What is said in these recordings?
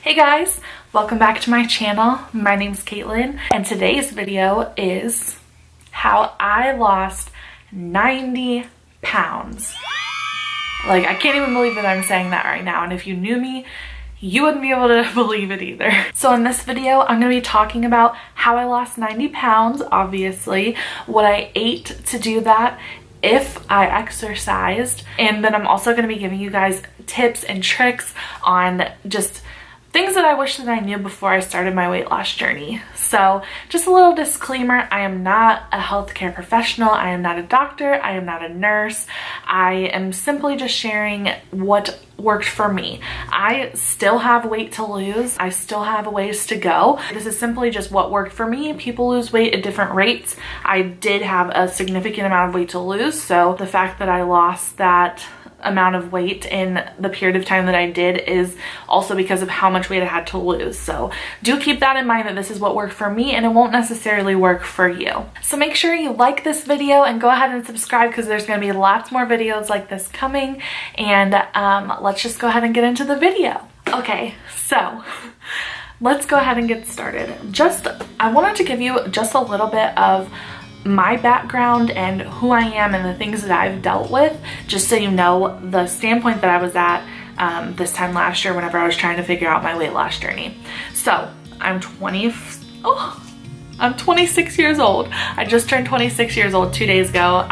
Hey guys, welcome back to my channel. My name's Caitlin and today's video is how I lost 90 pounds. Like, I can't even believe that I'm saying that right now, and if you knew me, you wouldn't be able to believe it either. So in this video, I'm going to be talking about how I lost 90 pounds, obviously, what I ate to do that, if I exercised, and then I'm also going to be giving you guys tips and tricks on just things that I wish that I knew before I started my weight loss journey. So just a little disclaimer, I am not a healthcare professional, I am not a doctor, I am not a nurse. I am simply just sharing what worked for me. I still have weight to lose, I still have a ways to go. This is simply just what worked for me. People lose weight at different rates. I did have a significant amount of weight to lose, so the fact that I lost that amount of weight in the period of time that I did is also because of how much weight I had to lose. So do keep that in mind, that this is what worked for me and it won't necessarily work for you. So make sure you like this video and go ahead and subscribe, because there's going to be lots more videos like this coming, and let's just go ahead and get into the video. Okay, so let's go ahead and get started. I wanted to give you just a little bit of my background and who I am and the things that I've dealt with, just so you know the standpoint that I was at this time last year whenever I was trying to figure out my weight loss journey. So I'm 26 years old. I just turned 26 years old 2 days ago.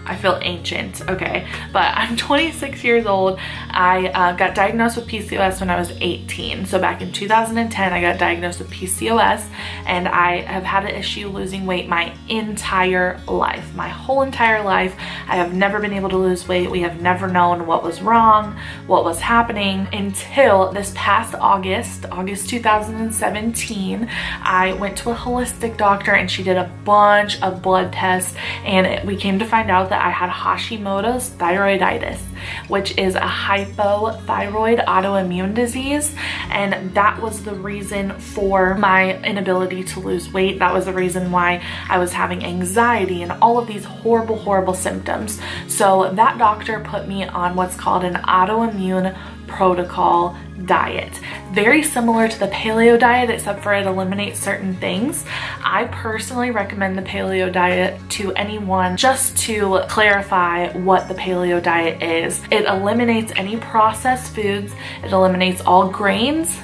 I feel ancient, okay, but I'm 26 years old. I got diagnosed with PCOS when I was 18. So back in 2010, I got diagnosed with PCOS, and I have had an issue losing weight my entire life. My whole entire life, I have never been able to lose weight. We have never known what was wrong, what was happening, until this past August 2017, I went to a holistic doctor and she did a bunch of blood tests, and we came to find out that I had Hashimoto's thyroiditis, which is a hypothyroid autoimmune disease, and that was the reason for my inability to lose weight. That was the reason why I was having anxiety and all of these horrible symptoms. So that doctor put me on what's called an autoimmune protocol diet, very similar to the paleo diet, except for it eliminates certain things. I personally recommend the paleo diet to anyone. Just to clarify what the paleo diet is, it eliminates any processed foods, it eliminates all grains,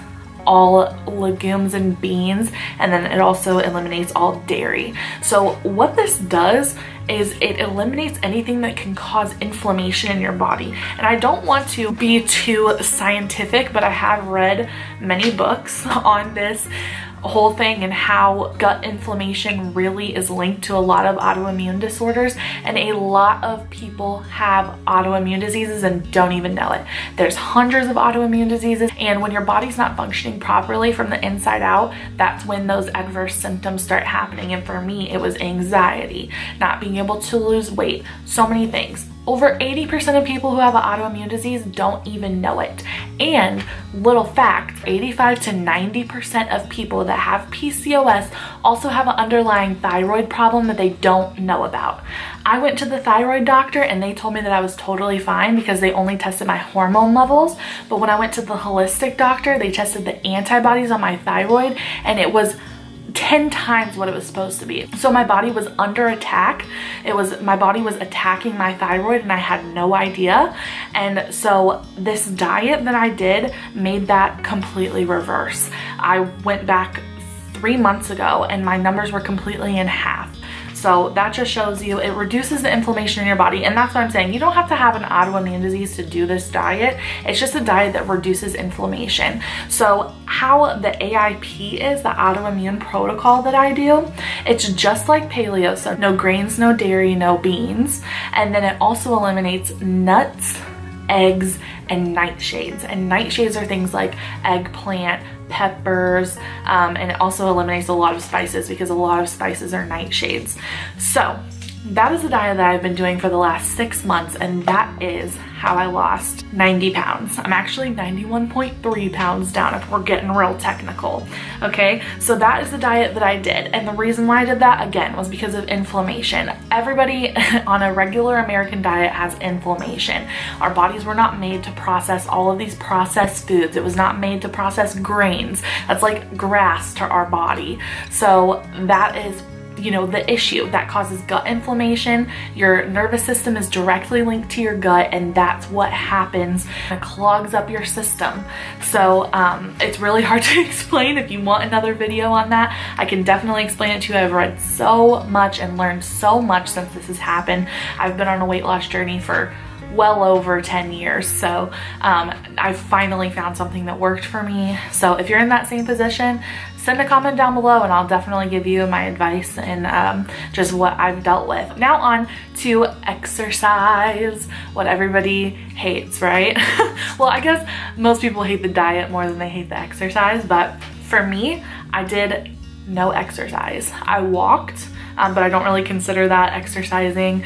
all legumes and beans, and then it also eliminates all dairy. So what this does is it eliminates anything that can cause inflammation in your body. And I don't want to be too scientific, but I have read many books on this whole thing and how gut inflammation really is linked to a lot of autoimmune disorders, and a lot of people have autoimmune diseases and don't even know it. There's hundreds of autoimmune diseases, and when your body's not functioning properly from the inside out, that's when those adverse symptoms start happening. And for me, it was anxiety, not being able to lose weight, so many things. Over 80% of people who have an autoimmune disease don't even know it. And little fact, 85 to 90% of people that have PCOS also have an underlying thyroid problem that they don't know about. I went to the thyroid doctor and they told me that I was totally fine because they only tested my hormone levels. But when I went to the holistic doctor, they tested the antibodies on my thyroid, and it was 10 times what it was supposed to be. So my body was under attack. My body was attacking my thyroid and I had no idea. And so this diet that I did made that completely reverse. I went back 3 months ago and my numbers were completely in half. So that just shows you it reduces the inflammation in your body. And that's what I'm saying. You don't have to have an autoimmune disease to do this diet. It's just a diet that reduces inflammation. So how the AIP is, the autoimmune protocol that I do, it's just like paleo. So no grains, no dairy, no beans. And then it also eliminates nuts, eggs, and nightshades. And nightshades are things like eggplant, peppers, and it also eliminates a lot of spices, because a lot of spices are nightshades. So that is the diet that I've been doing for the last 6 months, and that is how I lost 90 pounds. I'm actually 91.3 pounds down if we're getting real technical. Okay, so that is the diet that I did. And the reason why I did that, again, was because of inflammation. Everybody on a regular American diet has inflammation. Our bodies were not made to process all of these processed foods. It was not made to process grains. That's like grass to our body. So that is, you know, the issue that causes gut inflammation. Your nervous system is directly linked to your gut, and that's what happens. It clogs up your system. So it's really hard to explain. If you want another video on that, I can definitely explain it to you. I've read so much and learned so much since this has happened. I've been on a weight loss journey for well over 10 years. So I finally found something that worked for me. So if you're in that same position, send a comment down below and I'll definitely give you my advice and just what I've dealt with. Now on to exercise, what everybody hates, right? Well, I guess most people hate the diet more than they hate the exercise, but for me, I did no exercise. I walked, but I don't really consider that exercising.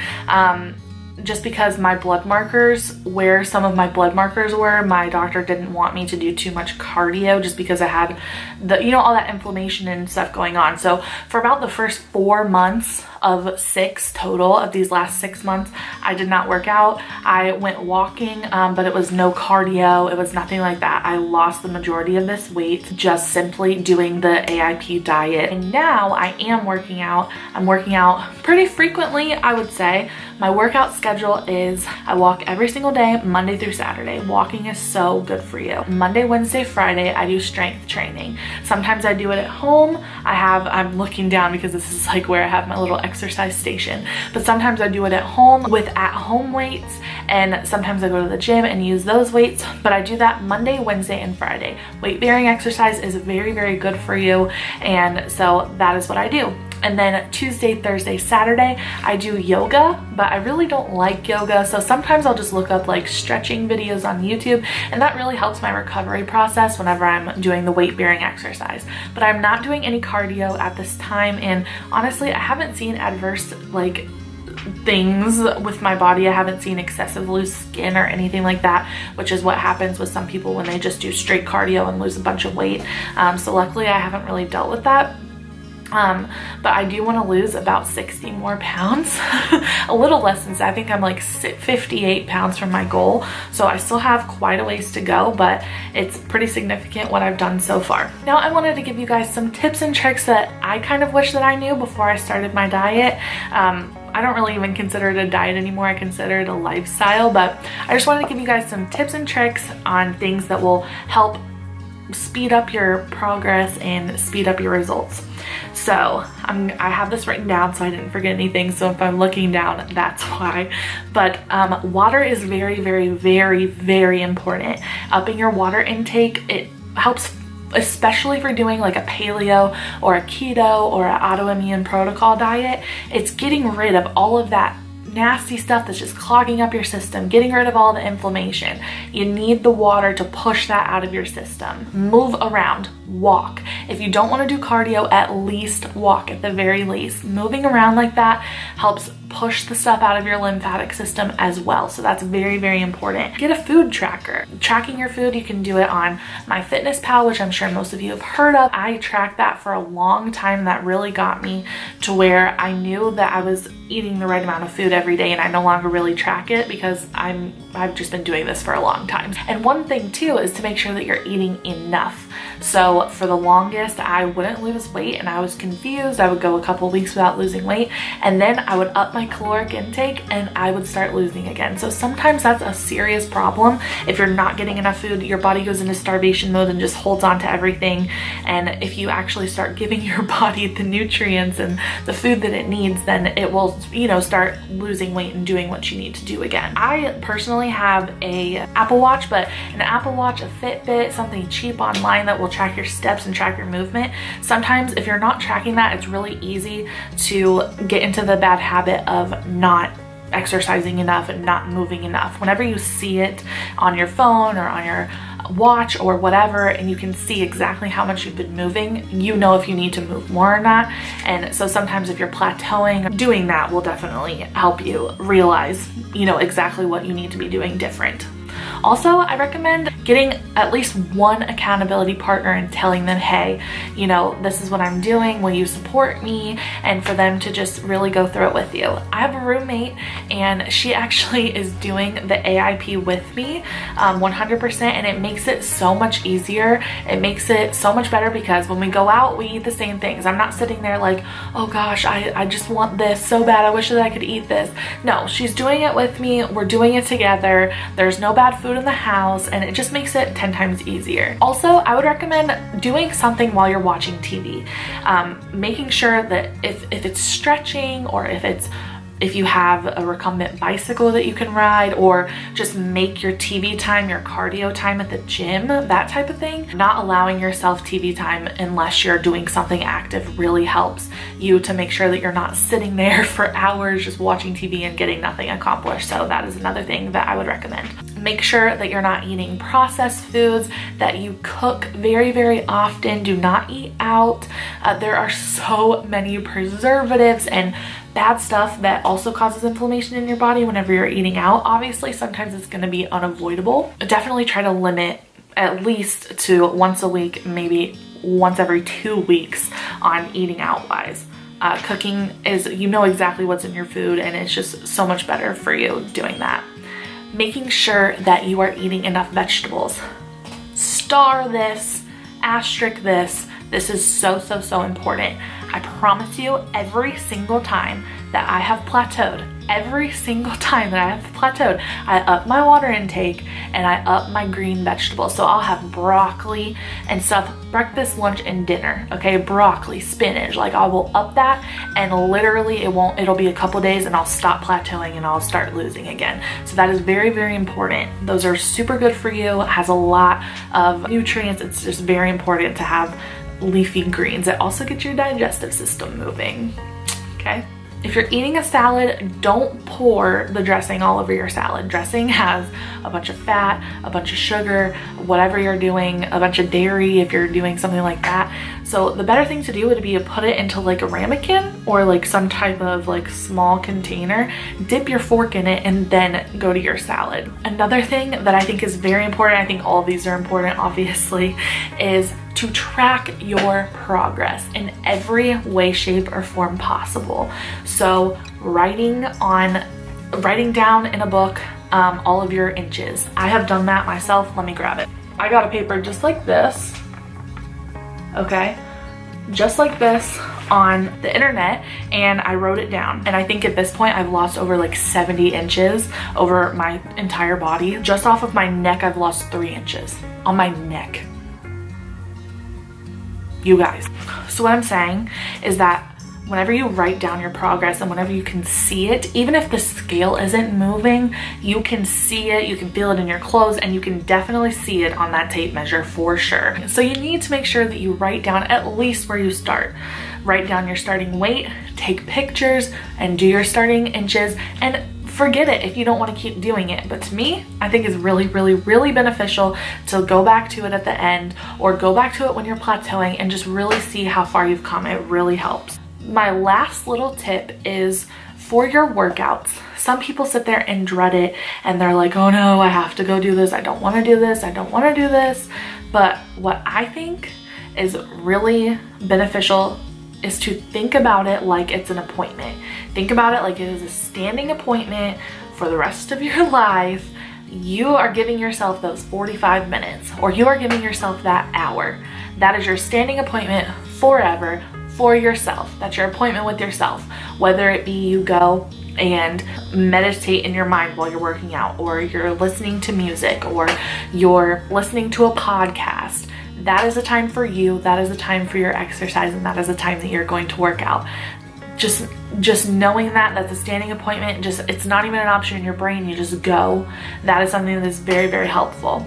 Just because my blood markers, where some of my blood markers were, my doctor didn't want me to do too much cardio just because I had the, you know, all that inflammation and stuff going on. So for about the first 4 months of 6 total of these last 6 months, I did not work out. I went walking, but it was no cardio. It was nothing like that. I lost the majority of this weight just simply doing the AIP diet. And now I am working out. I'm working out pretty frequently, I would say. My workout schedule is I walk every single day, Monday through Saturday. Walking is so good for you. Monday, Wednesday, Friday, I do strength training. Sometimes I do it at home. I'm looking down because this is like where I have my little exercise station. But sometimes I do it at home with at-home weights, and sometimes I go to the gym and use those weights. But I do that Monday, Wednesday, and Friday. Weight-bearing exercise is very, very good for you, and so that is what I do. And then Tuesday, Thursday, Saturday, I do yoga, but I really don't like yoga. So sometimes I'll just look up like stretching videos on YouTube, and that really helps my recovery process whenever I'm doing the weight-bearing exercise. But I'm not doing any cardio at this time, and honestly, I haven't seen adverse like things with my body. I haven't seen excessive loose skin or anything like that, which is what happens with some people when they just do straight cardio and lose a bunch of weight. So luckily I haven't really dealt with that. But I do want to lose about 60 more pounds, a little less than that. I think I'm like 58 pounds from my goal. So I still have quite a ways to go, but it's pretty significant what I've done so far. Now I wanted to give you guys some tips and tricks that I kind of wish that I knew before I started my diet. I don't really even consider it a diet anymore. I consider it a lifestyle, but I just wanted to give you guys some tips and tricks on things that will help speed up your progress and speed up your results. So I have this written down so I didn't forget anything. So if I'm looking down, that's why. But water is very, very, very, very important. Upping your water intake, it helps, especially if you're doing like a paleo or a keto or an autoimmune protocol diet. It's getting rid of all of that nasty stuff that's just clogging up your system, getting rid of all the inflammation. You need the water to push that out of your system. Move around, walk. If you don't want to do cardio, at least walk at the very least. Moving around like that helps push the stuff out of your lymphatic system as well. So that's very, very important. Get a food tracker. Tracking your food, you can do it on MyFitnessPal, which I'm sure most of you have heard of. I tracked that for a long time. That really got me to where I knew that I was eating the right amount of food every day, and I no longer really track it because I've just been doing this for a long time. And one thing too is to make sure that you're eating enough. So for the longest, I wouldn't lose weight and I was confused. I would go a couple weeks without losing weight, and then I would up my caloric intake and I would start losing again. So sometimes that's a serious problem. If you're not getting enough food, your body goes into starvation mode and just holds on to everything. And if you actually start giving your body the nutrients and the food that it needs, then it will, you know, start losing weight and doing what you need to do again. I personally have a Apple Watch, but an Apple Watch, a Fitbit, something cheap online that will track your steps and track your movement. Sometimes if you're not tracking that, it's really easy to get into the bad habit of not exercising enough and not moving enough. Whenever you see it on your phone or on your watch or whatever, and you can see exactly how much you've been moving. You know if you need to move more or not. And so sometimes if you're plateauing, doing that will definitely help you realize, you know, exactly what you need to be doing different. Also, I recommend getting at least one accountability partner and telling them, hey, you know, this is what I'm doing, will you support me? And for them to just really go through it with you. I have a roommate and she actually is doing the AIP with me 100%, and it makes it so much easier. It makes it so much better because when we go out, we eat the same things. I'm not sitting there like, oh gosh, I just want this so bad, I wish that I could eat this. No, she's doing it with me, we're doing it together, there's no bad food in the house, and it just makes it 10 times easier. Also, I would recommend doing something while you're watching TV. Making sure that if it's stretching, or if you have a recumbent bicycle that you can ride, or just make your TV time your cardio time at the gym, that type of thing. Not allowing yourself TV time unless you're doing something active really helps you to make sure that you're not sitting there for hours just watching TV and getting nothing accomplished. So that is another thing that I would recommend. Make sure that you're not eating processed foods, that you cook very, very often. Do not eat out. There are so many preservatives and bad stuff that also causes inflammation in your body whenever you're eating out. Obviously, sometimes it's going to be unavoidable. Definitely try to limit at least to once a week, maybe once every 2 weeks on eating out wise. Cooking is, you know exactly what's in your food, and it's just so much better for you doing that. Making sure that you are eating enough vegetables. Star this, asterisk this. This is so, so, so important. I promise you, every single time that I have plateaued, every single time that I have plateaued, I up my water intake and I up my green vegetables. So I'll have broccoli and stuff, breakfast, lunch, and dinner. Okay, broccoli, spinach, like I will up that, and literally it'll be a couple days and I'll stop plateauing and I'll start losing again. So that is very, very important. Those are super good for you. It has a lot of nutrients. It's just very important to have leafy greens. It also gets your digestive system moving. Okay. If you're eating a salad, don't pour the dressing all over your salad. Dressing has a bunch of fat, a bunch of sugar, whatever you're doing, a bunch of dairy if you're doing something like that. So the better thing to do would be to put it into like a ramekin or like some type of like small container, dip your fork in it, and then go to your salad. Another thing that I think is very important, I think all of these are important obviously, is to track your progress in every way, shape, or form possible. So writing down in a book all of your inches. I have done that myself. Let me grab it. I got a paper just like this, okay? Just like this on the internet, and I wrote it down. And I think at this point I've lost over like 70 inches over my entire body. Just off of my neck, I've lost 3 inches on my neck. You guys. So what I'm saying is that whenever you write down your progress and whenever you can see it, even if the scale isn't moving, you can see it, you can feel it in your clothes, and you can definitely see it on that tape measure for sure. So you need to make sure that you write down at least where you start. Write down your starting weight, take pictures, and do your starting inches, and forget it if you don't want to keep doing it. But to me, I think it's really, really, really beneficial to go back to it at the end, or go back to it when you're plateauing, and just really see how far you've come. It really helps. My last little tip is for your workouts. Some people sit there and dread it, and they're like, oh no, I have to go do this. I don't want to do this. I don't want to do this. But what I think is really beneficial is to think about it like it's an appointment. Think about it like it is a standing appointment for the rest of your life. You are giving yourself those 45 minutes, or you are giving yourself that hour. That is your standing appointment forever for yourself. That's your appointment with yourself. Whether it be you go and meditate in your mind while you're working out, or you're listening to music, or you're listening to a podcast. That is a time for you, that is a time for your exercise, and that is a time that you're going to work out. Just knowing that that's a standing appointment, it's not even an option in your brain, you just go. That is something that is very, very helpful.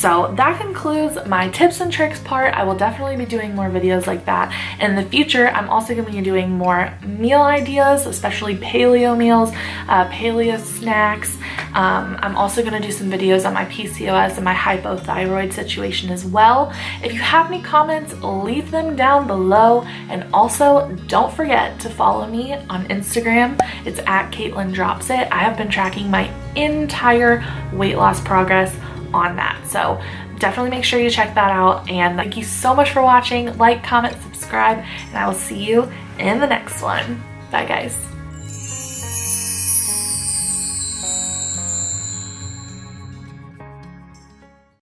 So that concludes my tips and tricks part. I will definitely be doing more videos like that in the future. I'm also going to be doing more meal ideas, especially paleo meals, paleo snacks. I'm also going to do some videos on my PCOS and my hypothyroid situation as well. If you have any comments, leave them down below. And also don't forget to follow me on Instagram. It's at Caitlin Drops It. I have been tracking my entire weight loss progress on that. So definitely make sure you check that out. And thank you so much for watching. Like, comment, subscribe, and I will see you in the next one. Bye guys.